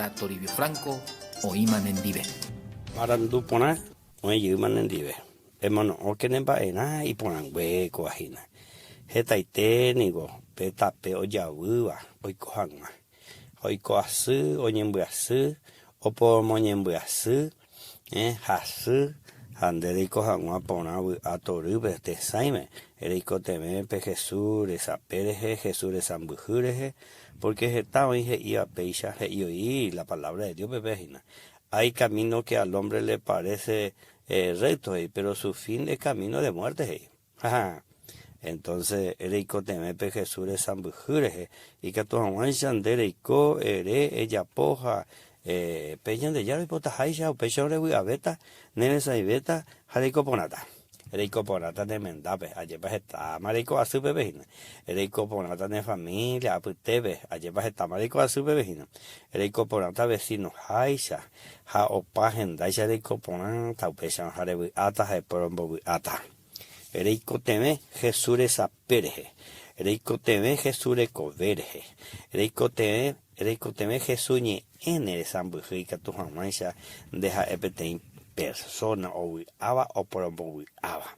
para Toribio Franco o Imanendive. Marandupona, oye, Imanendive. Hermano, o que ne baena y ponan hueco ajina. Hetaite nigo, petape o yabuba, oiko hangma. Oiko asu, oñembuasu, opo moñembuasu, hasu, handerico hangma pona a torube te saime. Erico teme pe Jesús, esa pereje, Jesús de Sambujureje, porque estaba y iba peisha, y oí la palabra de Dios, bebejina. Hay camino que al hombre le parece recto, pero su fin es camino de muerte. Entonces, Erico temepe Jesús de Sambujureje, y que tu Juan Shanderico, ella poja, peñan de yaro y potajaisha, o pecho de abeta, nene saibeta, jarico ponata. Erico ponata de mendape, allí está marico a su bebejina. Erico ponata de familia, aputebe, allí está marico a su bebejina. Erico ponata vecino, haisha, ha opa gendaisha erico ponata, upechan jarebu ata, jeporombo ata. Erico teme Jesús esa pereje. Erico teme Jesús de coverje. Erico teme Jesús ni en el sambujica tu jamaisha deja epetein persona o aba o porombo aba.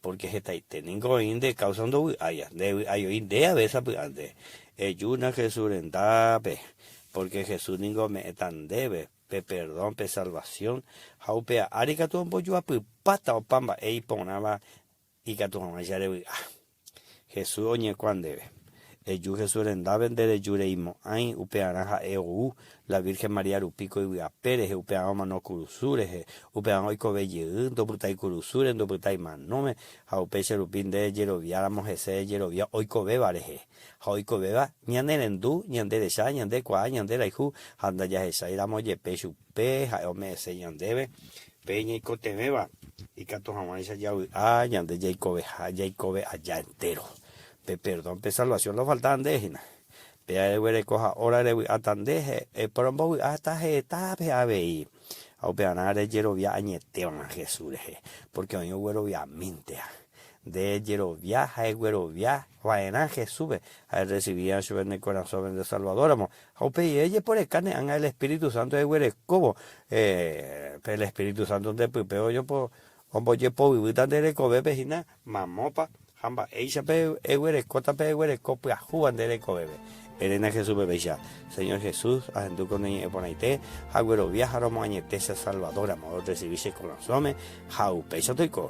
Porque está ahí teniendo inde causando aya. De ayo idea de esa de ayuna Jesús en dabe. Porque Jesús ningo me tan debe. Pe perdón, pe salvación. Jaupea arigato un pollo a pata o pamba. Ey ponaba y que tu mamá ya le Jesús oñe cuando debe. El Jesús en daben de yureimo ay upeanaja eu la Virgen María rupico y a Pérez upean mano curusures upean hoy cobelle do putai curusures do putai manome haupeche rupin de yeroviáramos ese yerovia hoy cobebareje hoy cobeba ñanerendu ñandere ya ñande kwa ñandera hijo anda ya esa iramos ye pechu pe ome ese ñandebe peña y cotemeba y que tu mamá ya ñande Jacob allá entero. Perdón, pe salvación lo faltan de hina. Pe a ver coja hora de atandeje, porombo hasta jeta pe a ver. Au pe anare yerovia añeteon a Jesús, porque hoy yerovia mintea. De yerovia, hay yerovia, vaina Jesús, a recibir su en el corazón de Salvador, amo. Au pe y ella por el carne, anga el Espíritu Santo de Huerecobo, el Espíritu Santo de Pipeo, yo por, hombo ye po vivita de recobe pejina, mamopa. Hamba eisha pe eguere cota pe eguere copia juan de eco bebe. Elena Jesús bebe ya. Señor Jesús, ajendu con el ponaite, agüero viajaron añetesa salvadora, modo recibirse con los hombres, jau pecho toico.